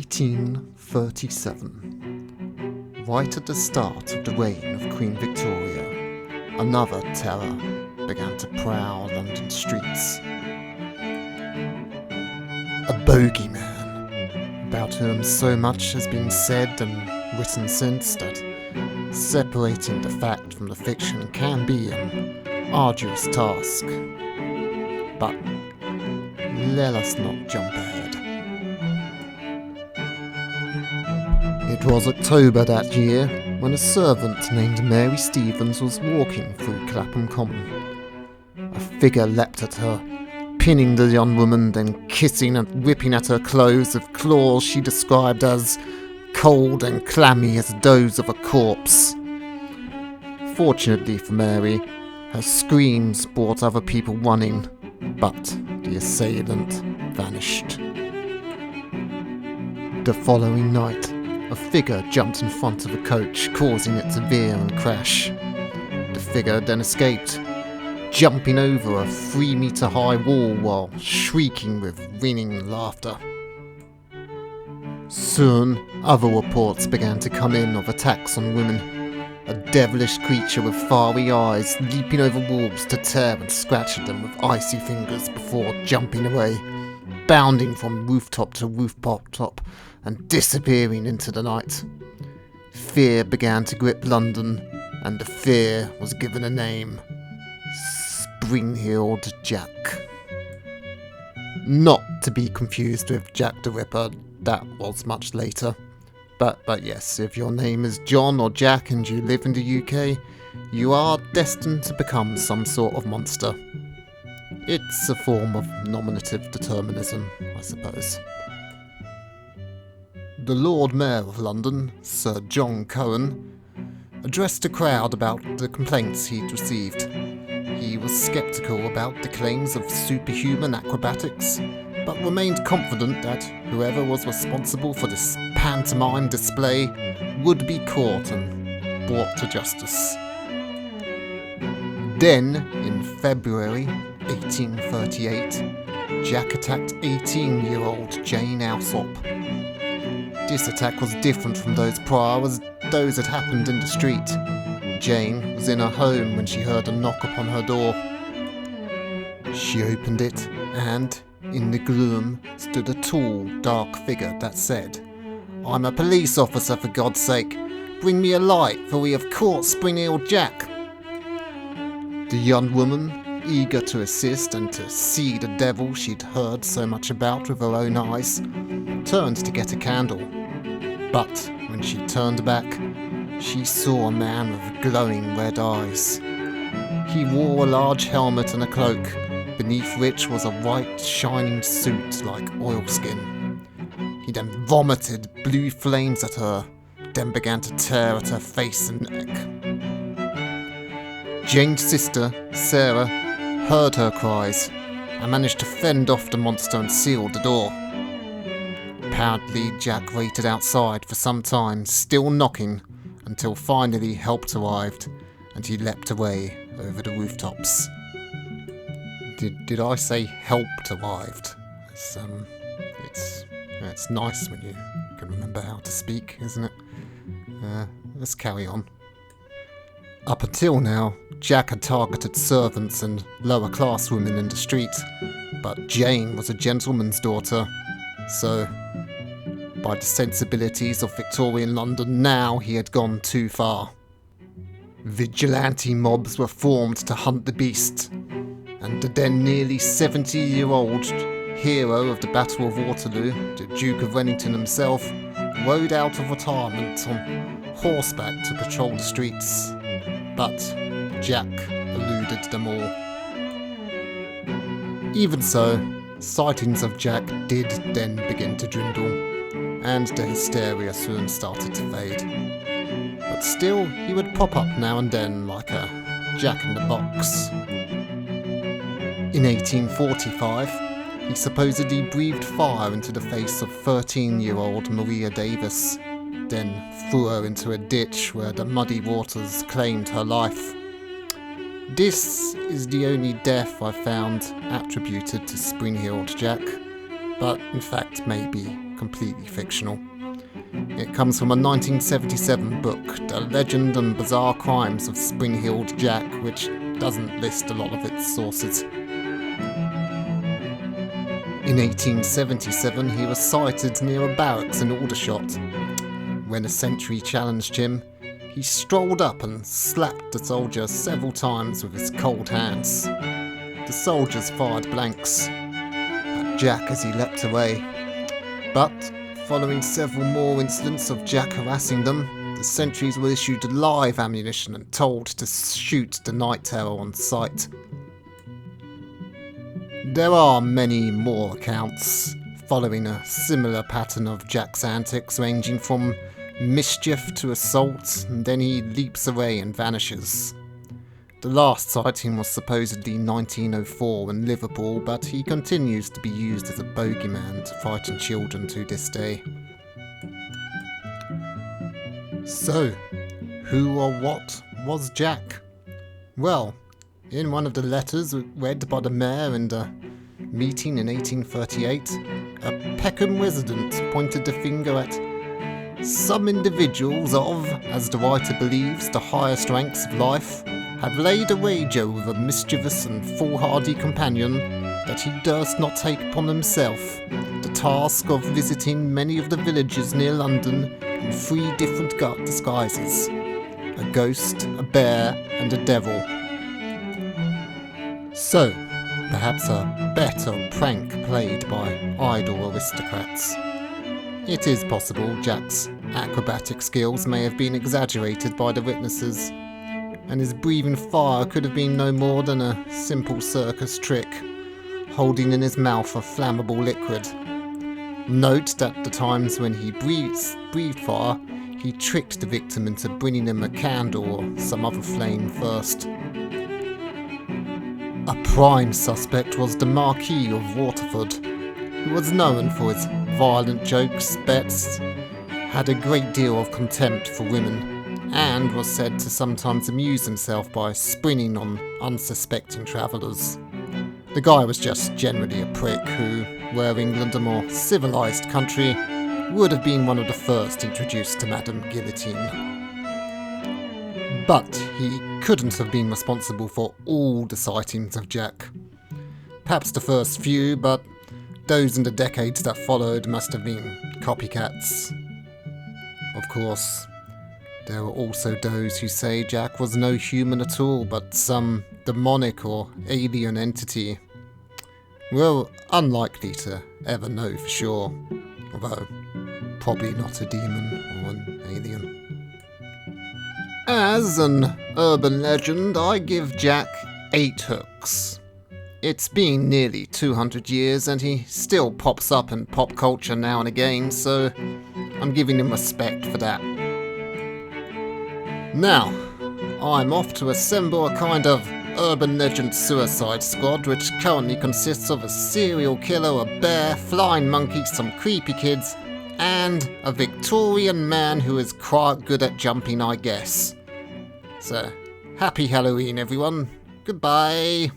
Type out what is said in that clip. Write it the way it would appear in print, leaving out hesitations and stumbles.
1837. Right at the start of the reign of Queen Victoria, another terror began to prowl London streets. A bogeyman, about whom so much has been said and written since that separating the fact from the fiction can be an arduous task. But let us not jump ahead. It was October that year when a servant named Mary Stevens was walking through Clapham Common. A figure leapt at her, pinning the young woman, then kissing and ripping at her clothes with claws she described as cold and clammy as those of a corpse. Fortunately for Mary, her screams brought other people running, but the assailant vanished. The following night, a figure jumped in front of a coach, causing it to veer and crash. The figure then escaped, jumping over a 3-metre-high wall while shrieking with ringing laughter. Soon, other reports began to come in of attacks on women. A devilish creature with fiery eyes leaping over walls to tear and scratch at them with icy fingers before jumping away, bounding from rooftop to rooftop and disappearing into the night. Fear began to grip London, and the fear was given a name: Spring-Heeled Jack. Not to be confused with Jack the Ripper, that was much later. But yes, if your name is John or Jack and you live in the UK, you are destined to become some sort of monster. It's a form of nominative determinism, I suppose. The Lord Mayor of London, Sir John Cohen, addressed a crowd about the complaints he'd received. He was sceptical about the claims of superhuman acrobatics, but remained confident that whoever was responsible for this pantomime display would be caught and brought to justice. Then, in February 1838, Jack attacked 18-year-old Jane Alsop. This attack was different from those prior, as those had happened in the street. Jane was in her home when she heard a knock upon her door. She opened it, and in the gloom stood a tall, dark figure that said, "I'm a police officer, for God's sake. Bring me a light, for we have caught Spring-Heeled Jack." The young woman, eager to assist and to see the devil she'd heard so much about with her own eyes, turned to get a candle. But when she turned back, she saw a man with glowing red eyes. He wore a large helmet and a cloak, beneath which was a white shining suit like oilskin. He then vomited blue flames at her, then began to tear at her face and neck. Jane's sister, Sarah, heard her cries and managed to fend off the monster and seal the door. Apparently, Jack waited outside for some time, still knocking, until finally help arrived and he leapt away over the rooftops. Did I say helped arrived? It's nice when you can remember how to speak, isn't it? Let's carry on. Up until now, Jack had targeted servants and lower class women in the street, but Jane was a gentleman's daughter, so by the sensibilities of Victorian London now he had gone too far. Vigilante mobs were formed to hunt the beast, and the then nearly 70-year-old hero of the Battle of Waterloo, the Duke of Wellington himself, rode out of retirement on horseback to patrol the streets. But Jack eluded them all. Even so, sightings of Jack did then begin to dwindle, and the hysteria soon started to fade. But still, he would pop up now and then like a jack-in-the-box. In 1845, he supposedly breathed fire into the face of 13-year-old Maria Davis, then threw her into a ditch where the muddy waters claimed her life. This is the only death I've found attributed to Spring-Heeled Jack, but in fact may be completely fictional. It comes from a 1977 book, The Legend and Bizarre Crimes of Spring-Heeled Jack, which doesn't list a lot of its sources. In 1877, he was sighted near a barracks in Aldershot. When a sentry challenged him, he strolled up and slapped the soldier several times with his cold hands. The soldiers fired blanks at Jack as he leapt away. But, following several more incidents of Jack harassing them, the sentries were issued live ammunition and told to shoot the night terror on sight. There are many more accounts following a similar pattern of Jack's antics, ranging from mischief to assault, and then he leaps away and vanishes. The last sighting was supposedly 1904 in Liverpool, but he continues to be used as a bogeyman to frighten children to this day. So, who or what was Jack? Well, in one of the letters read by the mayor in the meeting in 1838, a Peckham resident pointed the finger at some individuals of, as the writer believes, the highest ranks of life, have laid a wager with a mischievous and foolhardy companion that he durst not take upon himself the task of visiting many of the villages near London in 3 different disguises: a ghost, a bear, and a devil. So, perhaps a bet or prank played by idle aristocrats. It is possible Jack's acrobatic skills may have been exaggerated by the witnesses, and his breathing fire could have been no more than a simple circus trick, holding in his mouth a flammable liquid. Note that the times when he breathed fire, he tricked the victim into bringing him a candle or some other flame first. A prime suspect was the Marquis of Waterford, who was known for his violent jokes, bets, had a great deal of contempt for women, and was said to sometimes amuse himself by springing on unsuspecting travellers. The guy was just generally a prick who, were England a more civilised country, would have been one of the first introduced to Madame Guillotine. But he couldn't have been responsible for all the sightings of Jack. Perhaps the first few, but those in the decades that followed must have been copycats. Of course, there are also those who say Jack was no human at all, but some demonic or alien entity. We're unlikely to ever know for sure, although probably not a demon or an alien. As an urban legend, I give Jack 8 hooks. It's been nearly 200 years and he still pops up in pop culture now and again, so I'm giving him respect for that. Now, I'm off to assemble a kind of urban legend suicide squad which currently consists of a serial killer, a bear, flying monkeys, some creepy kids, and a Victorian man who is quite good at jumping, I guess. So, happy Halloween everyone. Goodbye.